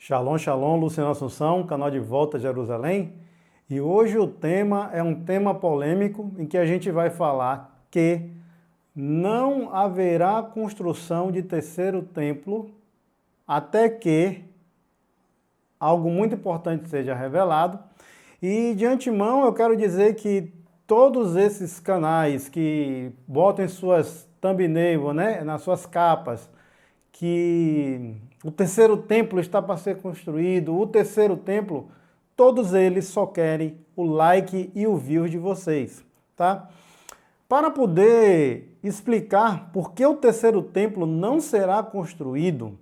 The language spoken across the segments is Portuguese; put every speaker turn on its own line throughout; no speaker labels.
Shalom, shalom, Luciano Assunção, canal de Volta a Jerusalém. E hoje o tema é um tema polêmico em que a gente vai falar que não haverá construção de terceiro templo até que algo muito importante seja revelado. E de antemão eu quero dizer que todos esses canais que botam em suas thumbnails, nas suas capas, que o terceiro templo está para ser construído, o terceiro templo, todos eles só querem o like e o view de vocês, tá? Para poder explicar por que o terceiro templo não será construído,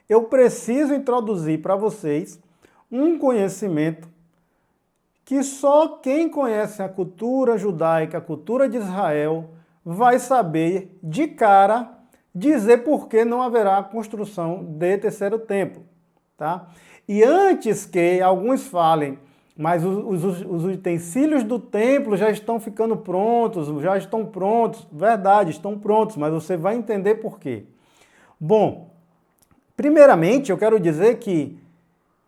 eu preciso introduzir para vocês um conhecimento que só quem conhece a cultura judaica, a cultura de Israel, vai saber de cara dizer por que não haverá construção de terceiro templo, tá? E antes que alguns falem, mas os utensílios do templo já estão ficando prontos, verdade, estão prontos, mas você vai entender por quê. Bom, primeiramente eu quero dizer que,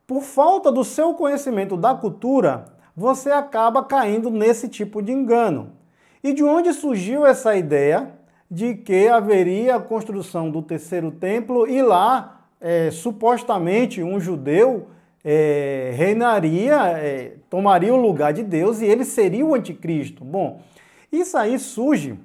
por falta do seu conhecimento da cultura, você acaba caindo nesse tipo de engano. E de onde surgiu essa ideia de que haveria a construção do terceiro templo e lá, supostamente, um judeu reinaria, tomaria o lugar de Deus e ele seria o anticristo? Bom, isso aí surge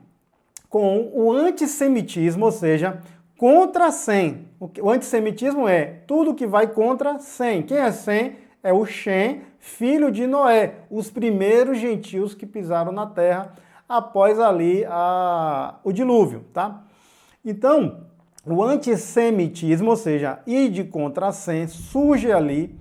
com o antissemitismo, ou seja, contra Sem. O antissemitismo é tudo que vai contra Sem. Quem é Sem? É o Shem, filho de Noé, os primeiros gentios que pisaram na terra após ali o dilúvio, tá? Então, o antissemitismo, ou seja, ir contra Sem, surge ali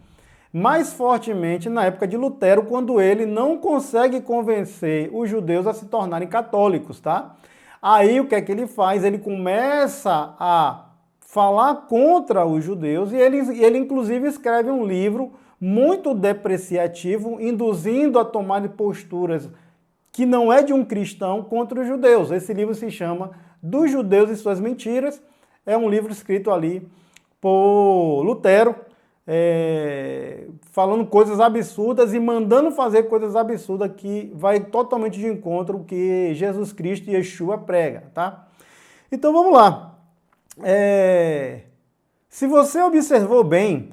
mais fortemente na época de Lutero, quando ele não consegue convencer os judeus a se tornarem católicos, tá? Aí o que é que ele faz? Ele começa a falar contra os judeus e ele inclusive escreve um livro muito depreciativo, induzindo a tomar posturas que não é de um cristão contra os judeus. Esse livro se chama Dos Judeus e Suas Mentiras. É um livro escrito ali por Lutero, falando coisas absurdas e mandando fazer coisas absurdas que vai totalmente de encontro ao que Jesus Cristo e Yeshua prega, tá? Então vamos lá. Se você observou bem,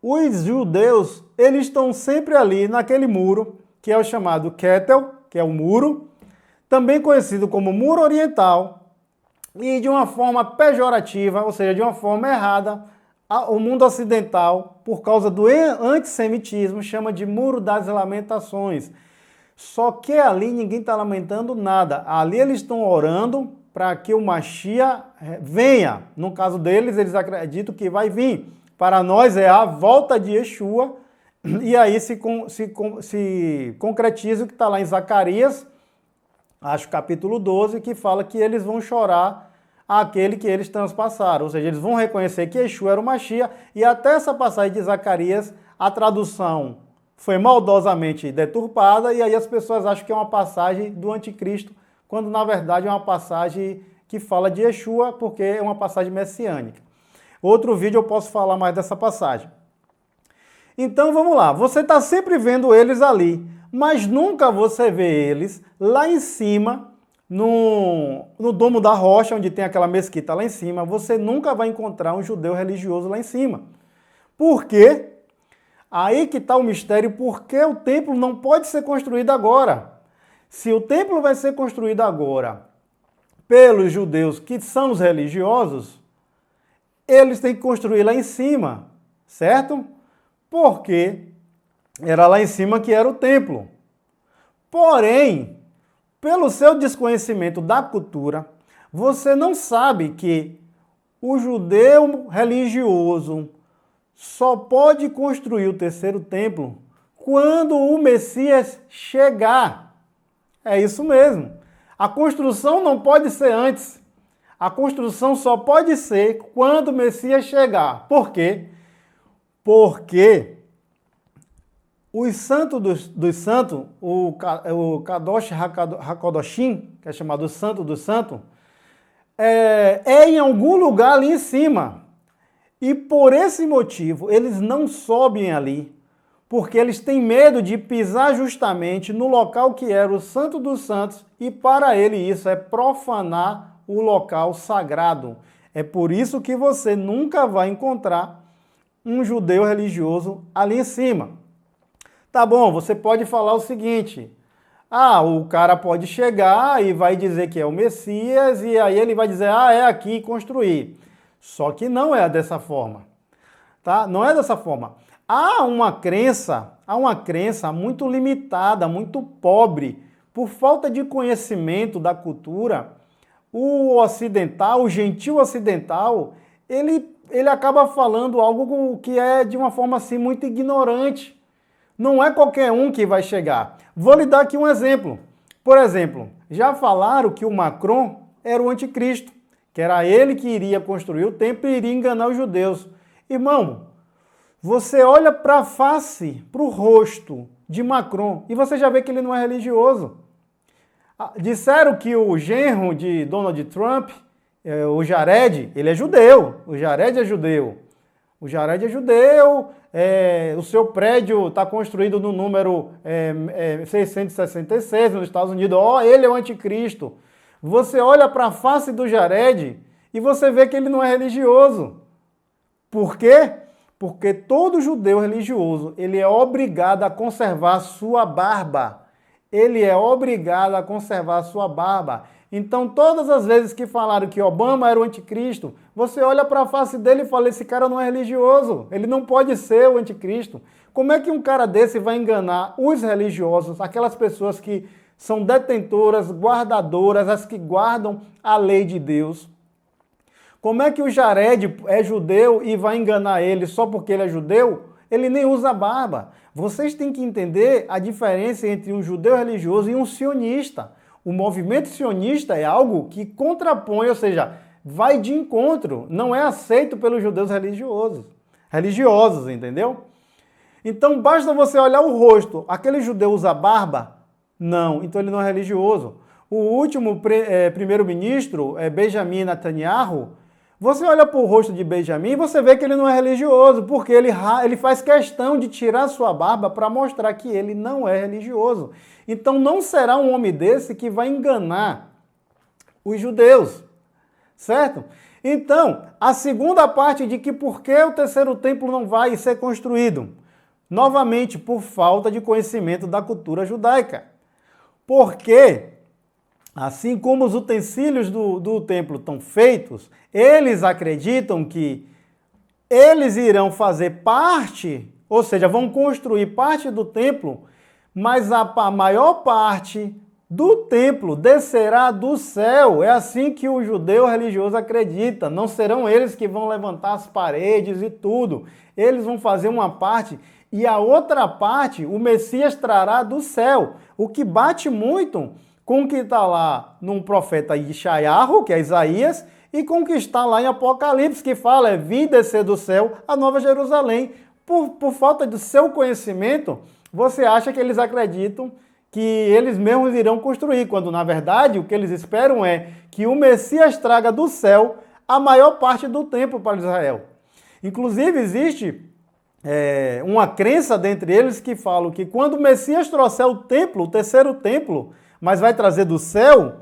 os judeus, eles estão sempre ali naquele muro, que é o chamado Ketel, que é o muro, também conhecido como Muro Oriental, e de uma forma pejorativa, ou seja, de uma forma errada, o mundo ocidental, por causa do antissemitismo, chama de Muro das Lamentações. Só que ali ninguém está lamentando nada. Ali eles estão orando para que o Mashiach venha. No caso deles, eles acreditam que vai vir. Para nós é a volta de Yeshua, e aí se concretiza o que está lá em Zacarias, acho capítulo 12, que fala que eles vão chorar aquele que eles transpassaram, ou seja, eles vão reconhecer que Yeshua era o Mashiach, e até essa passagem de Zacarias, a tradução foi maldosamente deturpada, e aí as pessoas acham que é uma passagem do anticristo, quando na verdade é uma passagem que fala de Yeshua, porque é uma passagem messiânica. Outro vídeo eu posso falar mais dessa passagem. Então vamos lá, você está sempre vendo eles ali, mas nunca você vê eles lá em cima, no Domo da Rocha, onde tem aquela mesquita lá em cima, você nunca vai encontrar um judeu religioso lá em cima. Por quê? Aí que está o mistério, porque o templo não pode ser construído agora. Se o templo vai ser construído agora pelos judeus que são os religiosos, eles têm que construir lá em cima, certo? Porque era lá em cima que era o templo. Porém, pelo seu desconhecimento da cultura, você não sabe que o judeu religioso só pode construir o terceiro templo quando o Messias chegar. É isso mesmo. A construção não pode ser antes. A construção só pode ser quando o Messias chegar. Por quê? Porque os santos dos santos, o Kadosh HaKadoshim, que é chamado Santo dos Santos, é em algum lugar ali em cima. E por esse motivo, eles não sobem ali, porque eles têm medo de pisar justamente no local que era o Santo dos Santos, e para ele isso é profanar o local sagrado. É por isso que você nunca vai encontrar um judeu religioso ali em cima. Tá bom, você pode falar o seguinte: o cara pode chegar e vai dizer que é o Messias, e aí ele vai dizer, é aqui e construir. Só que não é dessa forma, tá? Não é dessa forma. Há uma crença muito limitada, muito pobre, por falta de conhecimento da cultura. O ocidental, o gentil ocidental, ele acaba falando algo que é de uma forma assim muito ignorante. Não é qualquer um que vai chegar. Vou lhe dar aqui um exemplo. Por exemplo, já falaram que o Macron era o anticristo, que era ele que iria construir o templo e iria enganar os judeus. Irmão, você olha para a face, para o rosto de Macron, e você já vê que ele não é religioso. Disseram que o genro de Donald Trump, o Jared, ele é judeu. O Jared é judeu. O Jared é judeu, o seu prédio está construído no número 666 nos Estados Unidos. Ele é o anticristo. Você olha para a face do Jared e você vê que ele não é religioso. Por quê? Porque todo judeu religioso, ele é obrigado a conservar sua barba. Ele é obrigado a conservar sua barba. Então, todas as vezes que falaram que Obama era o anticristo, você olha para a face dele e fala, esse cara não é religioso, ele não pode ser o anticristo. Como é que um cara desse vai enganar os religiosos, aquelas pessoas que são detentoras, guardadoras, as que guardam a lei de Deus? Como é que o Jared é judeu e vai enganar ele só porque ele é judeu? Ele nem usa barba. Vocês têm que entender a diferença entre um judeu religioso e um sionista. O movimento sionista é algo que contrapõe, ou seja, vai de encontro, não é aceito pelos judeus religiosos, entendeu? Então basta você olhar o rosto, aquele judeu usa barba? Não, então ele não é religioso. O último primeiro-ministro, Benjamin Netanyahu, você olha para o rosto de Benjamin e você vê que ele não é religioso, porque ele faz questão de tirar sua barba para mostrar que ele não é religioso. Então não será um homem desse que vai enganar os judeus, certo? Então, a segunda parte de que por que o terceiro templo não vai ser construído? Novamente, por falta de conhecimento da cultura judaica. Porque, assim como os utensílios do templo estão feitos, eles acreditam que eles irão fazer parte, ou seja, vão construir parte do templo, mas a maior parte do templo descerá do céu. É assim que o judeu religioso acredita. Não serão eles que vão levantar as paredes e tudo. Eles vão fazer uma parte e a outra parte o Messias trará do céu. O que bate muito com o que está lá num profeta Yeshayahu, que é Isaías, e com o que está lá em Apocalipse, que fala, vim descer do céu a Nova Jerusalém. Por falta do seu conhecimento, você acha que eles acreditam que eles mesmos irão construir, quando na verdade o que eles esperam é que o Messias traga do céu a maior parte do templo para Israel. Inclusive existe uma crença dentre eles que falam que quando o Messias trouxer o templo, o terceiro templo, mas vai trazer do céu,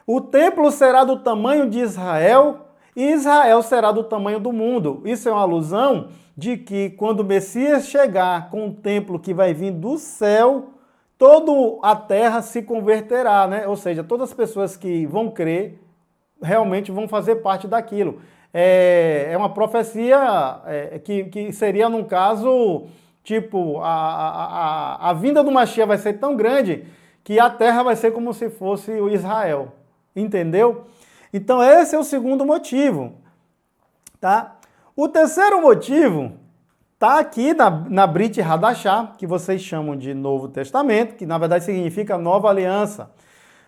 o templo será do tamanho de Israel e Israel será do tamanho do mundo. Isso é uma alusão de que quando o Messias chegar com um templo que vai vir do céu, toda a terra se converterá, né? Ou seja, todas as pessoas que vão crer realmente vão fazer parte daquilo. É uma profecia que seria, num caso, tipo, a vinda do Mashiach vai ser tão grande que a terra vai ser como se fosse o Israel. Entendeu? Então esse é o segundo motivo, tá? O terceiro motivo está aqui na Brit Hadashah, que vocês chamam de Novo Testamento, que na verdade significa Nova Aliança.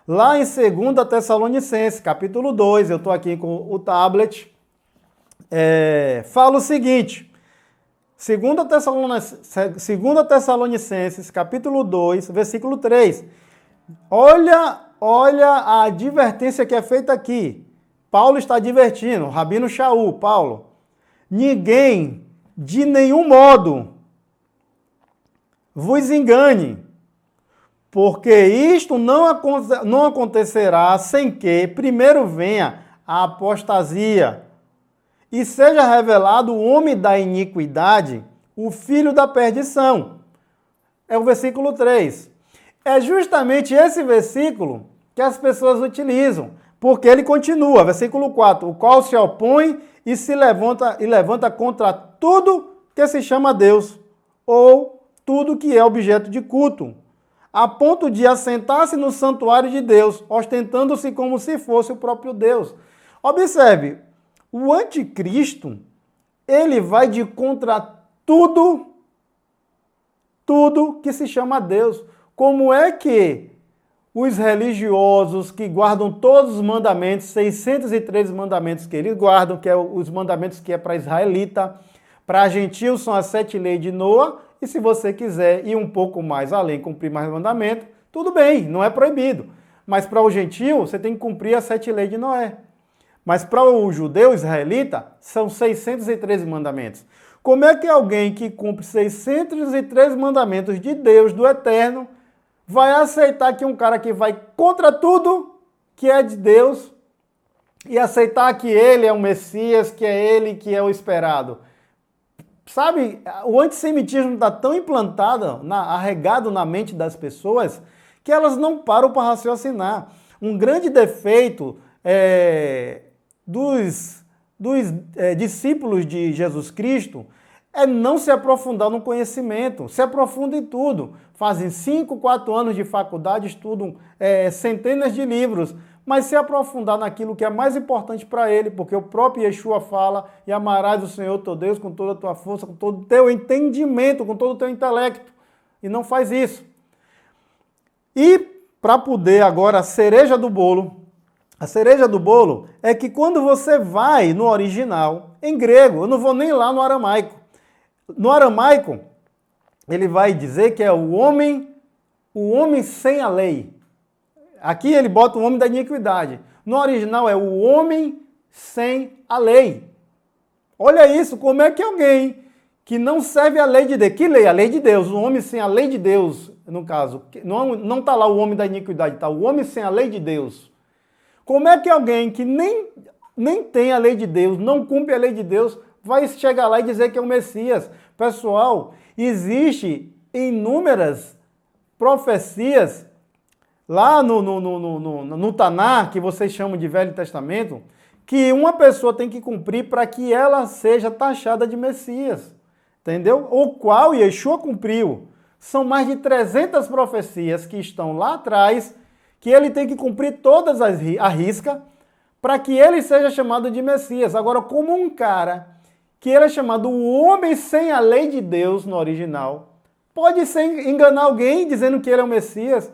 Lá em 2 Tessalonicenses, capítulo 2, eu estou aqui com o tablet, fala o seguinte, 2 Tessalonicenses, capítulo 2, versículo 3. Olha a advertência que é feita aqui. Paulo está advertindo, Rabino Shaul, Paulo. ninguém, de nenhum modo, vos engane, porque isto não acontecerá sem que primeiro venha a apostasia e seja revelado o homem da iniquidade, o filho da perdição. É o versículo 3. É justamente esse versículo que as pessoas utilizam, porque ele continua, versículo 4, o qual se opõe e se levanta contra tudo que se chama Deus, ou tudo que é objeto de culto, a ponto de assentar-se no santuário de Deus, ostentando-se como se fosse o próprio Deus. Observe, o anticristo, ele vai de contra tudo que se chama Deus. Como é que os religiosos que guardam todos os mandamentos, 613 mandamentos que eles guardam, que é os mandamentos que é para israelita, para gentil são as 7 leis de Noa, e se você quiser ir um pouco mais além, cumprir mais mandamentos, tudo bem, não é proibido. Mas para o gentil, você tem que cumprir as 7 leis de Noé. Mas para o judeu israelita, são 613 mandamentos. Como é que alguém que cumpre 613 mandamentos de Deus, do Eterno, vai aceitar que um cara que vai contra tudo que é de Deus e aceitar que ele é o Messias, que é ele que é o esperado? Sabe, o antissemitismo está tão implantado, arraigado na mente das pessoas, que elas não param para raciocinar. Um grande defeito dos discípulos de Jesus Cristo é não se aprofundar no conhecimento, se aprofunda em tudo. Fazem 5, 4 anos de faculdade, estudam centenas de livros, mas se aprofundar naquilo que é mais importante para ele, porque o próprio Yeshua fala, e amarás o Senhor teu Deus com toda a tua força, com todo o teu entendimento, com todo o teu intelecto, e não faz isso. E para poder agora, a cereja do bolo é que quando você vai no original, em grego, eu não vou nem lá no aramaico. No aramaico, ele vai dizer que é o homem sem a lei. Aqui ele bota o homem da iniquidade. No original é o homem sem a lei. Olha isso, como é que alguém que não serve a lei de Deus, que lei? A lei de Deus, o homem sem a lei de Deus, no caso, não está lá o homem da iniquidade, está o homem sem a lei de Deus. Como é que alguém que nem tem a lei de Deus, não cumpre a lei de Deus, vai chegar lá e dizer que é o Messias? Pessoal, existe inúmeras profecias lá no Taná, que vocês chamam de Velho Testamento, que uma pessoa tem que cumprir para que ela seja taxada de Messias, entendeu? O qual Yeshua cumpriu. São mais de 300 profecias que estão lá atrás, que ele tem que cumprir todas à risca, para que ele seja chamado de Messias. Agora, como um cara que ele é chamado o homem sem a lei de Deus no original, pode enganar alguém dizendo que ele é o Messias?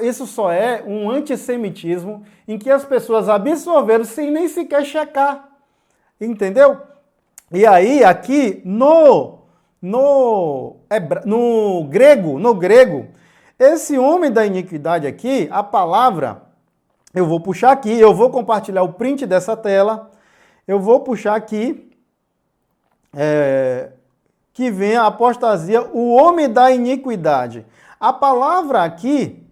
Isso só é um antissemitismo em que as pessoas absorveram sem nem sequer checar. Entendeu? E aí, aqui no grego, esse homem da iniquidade aqui, a palavra, eu vou puxar aqui, eu vou compartilhar o print dessa tela, eu vou puxar aqui, que vem a apostasia, o homem da iniquidade. A palavra aqui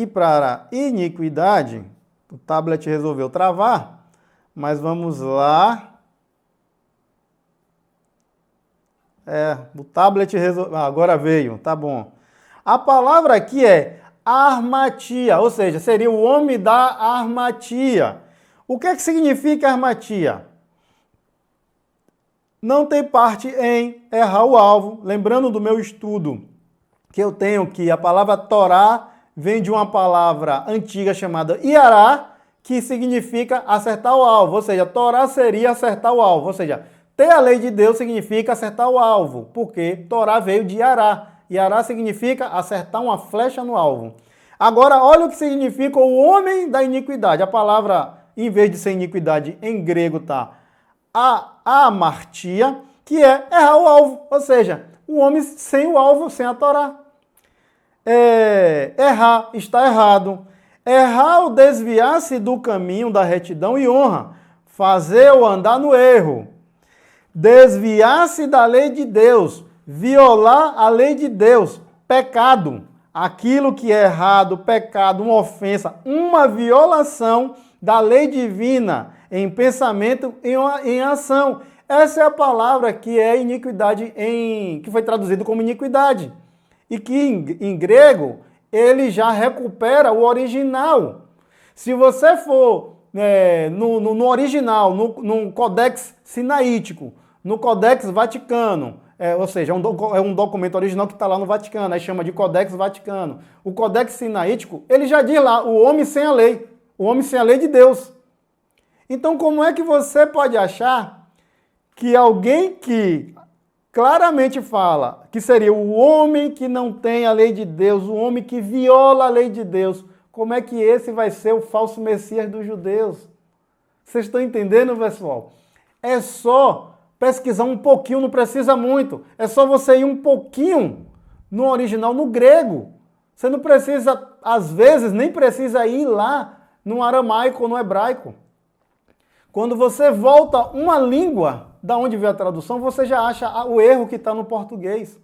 para iniquidade, o tablet resolveu travar, mas vamos lá. O tablet resolveu, agora veio, tá bom. A palavra aqui é armatia, ou seja, seria o homem da armatia. O que é que significa armatia? Não tem parte em errar o alvo. Lembrando do meu estudo, que eu tenho que a palavra Torá vem de uma palavra antiga chamada Iará, que significa acertar o alvo. Ou seja, Torá seria acertar o alvo. Ou seja, ter a lei de Deus significa acertar o alvo, porque Torá veio de Iará. Iará significa acertar uma flecha no alvo. Agora, olha o que significa o homem da iniquidade. A palavra, em vez de ser iniquidade, em grego está amartia, que é errar o alvo, ou seja, o homem sem o alvo, sem a Torá. Errar, está errado. Errar ou desviar-se do caminho da retidão e honra. fazer ou andar no erro, desviar-se da lei de Deus, violar a lei de Deus, pecado, aquilo que é errado, pecado, uma ofensa, uma violação da lei divina em pensamento e em ação. Essa é a palavra que é iniquidade, que foi traduzido como iniquidade. E que em grego ele já recupera o original. Se você for no original, no Codex Sinaítico, no Codex Vaticano, ou seja, é um documento original que está lá no Vaticano, aí chama de Codex Vaticano. O Codex Sinaítico, ele já diz lá, o homem sem a lei, o homem sem a lei de Deus. Então, como é que você pode achar que alguém que claramente fala que seria o homem que não tem a lei de Deus, o homem que viola a lei de Deus, como é que esse vai ser o falso Messias dos judeus? Vocês estão entendendo, pessoal? É só pesquisar um pouquinho, não precisa muito. É só você ir um pouquinho no original, no grego. Você não precisa, às vezes, nem precisa ir lá no aramaico ou no hebraico. Quando você volta uma língua, da onde veio a tradução, você já acha o erro que está no português.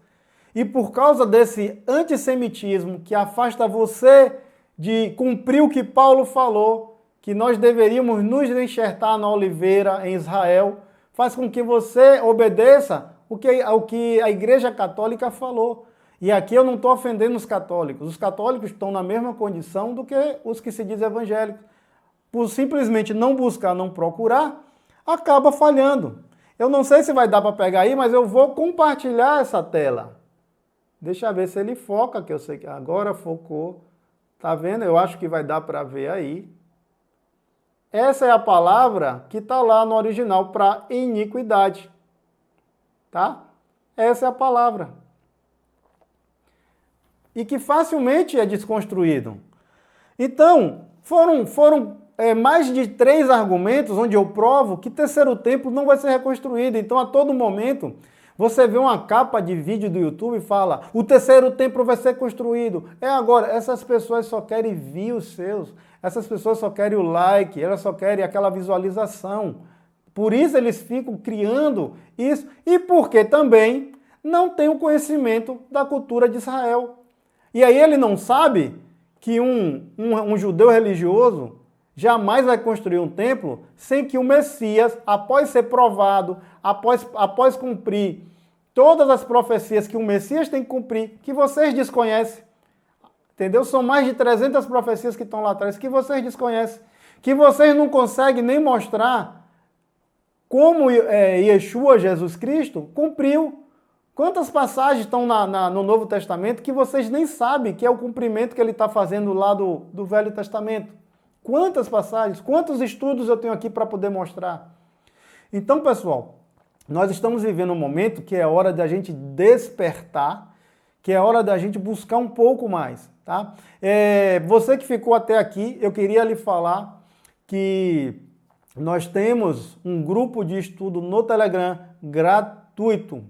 E por causa desse antissemitismo que afasta você de cumprir o que Paulo falou, que nós deveríamos nos enxertar na oliveira em Israel, faz com que você obedeça o que a Igreja Católica falou. E aqui eu não estou ofendendo os católicos. Os católicos estão na mesma condição do que os que se dizem evangélicos. Por simplesmente não buscar, não procurar, acaba falhando. Eu não sei se vai dar para pegar aí, mas eu vou compartilhar essa tela. Deixa eu ver se ele foca, que eu sei que agora focou. Tá vendo? Eu acho que vai dar para ver aí. Essa é a palavra que está lá no original para iniquidade. Tá? Essa é a palavra. E que facilmente é desconstruído. Então, foram mais de 3 argumentos onde eu provo que terceiro templo não vai ser reconstruído. Então, a todo momento, você vê uma capa de vídeo do YouTube e fala, o terceiro templo vai ser construído. É agora, essas pessoas só querem views seus, essas pessoas só querem o like, elas só querem aquela visualização. Por isso eles ficam criando isso. E porque também não tem o conhecimento da cultura de Israel. E aí ele não sabe que um judeu religioso jamais vai construir um templo sem que o Messias, após ser provado, após cumprir todas as profecias que o Messias tem que cumprir, que vocês desconhecem, entendeu? São mais de 300 profecias que estão lá atrás, que vocês desconhecem, que vocês não conseguem nem mostrar como Yeshua, Jesus Cristo, cumpriu. Quantas passagens estão no Novo Testamento que vocês nem sabem que é o cumprimento que ele está fazendo lá do Velho Testamento? Quantas passagens, quantos estudos eu tenho aqui para poder mostrar? Então, pessoal, nós estamos vivendo um momento que é hora da gente despertar, que é hora da gente buscar um pouco mais, tá? Você que ficou até aqui, eu queria lhe falar que nós temos um grupo de estudo no Telegram gratuito,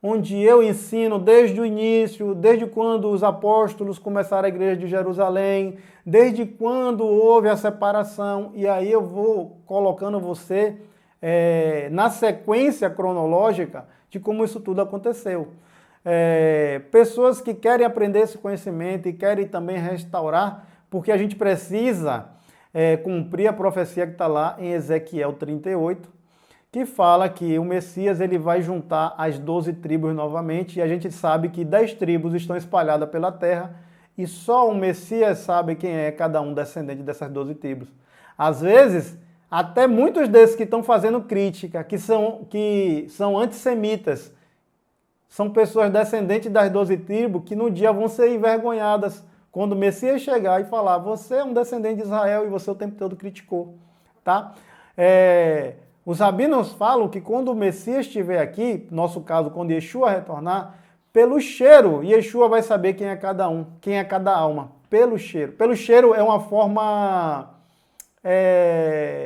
onde eu ensino desde o início, desde quando os apóstolos começaram a igreja de Jerusalém, desde quando houve a separação, e aí eu vou colocando você na sequência cronológica de como isso tudo aconteceu. Pessoas que querem aprender esse conhecimento e querem também restaurar, porque a gente precisa cumprir a profecia que está lá em Ezequiel 38, que fala que o Messias ele vai juntar as 12 tribos novamente, e a gente sabe que 10 tribos estão espalhadas pela terra, e só o Messias sabe quem é cada um descendente dessas 12 tribos. Às vezes, até muitos desses que estão fazendo crítica, que são antissemitas, são pessoas descendentes das 12 tribos que no dia vão ser envergonhadas quando o Messias chegar e falar, você é um descendente de Israel e você o tempo todo criticou, tá? Os rabinos falam que quando o Messias estiver aqui, no nosso caso, quando Yeshua retornar, pelo cheiro, Yeshua vai saber quem é cada um, quem é cada alma, pelo cheiro. Pelo cheiro é uma forma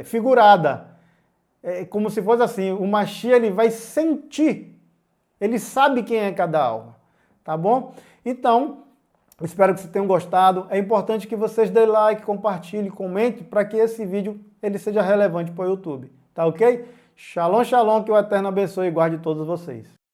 figurada, como se fosse assim, o Mashiach ele vai sentir, ele sabe quem é cada alma, tá bom? Então, Espero que vocês tenham gostado. É importante que vocês dêem like, compartilhem, comentem para que esse vídeo ele seja relevante para o YouTube. Tá ok? Shalom, shalom, que o Eterno abençoe e guarde todos vocês.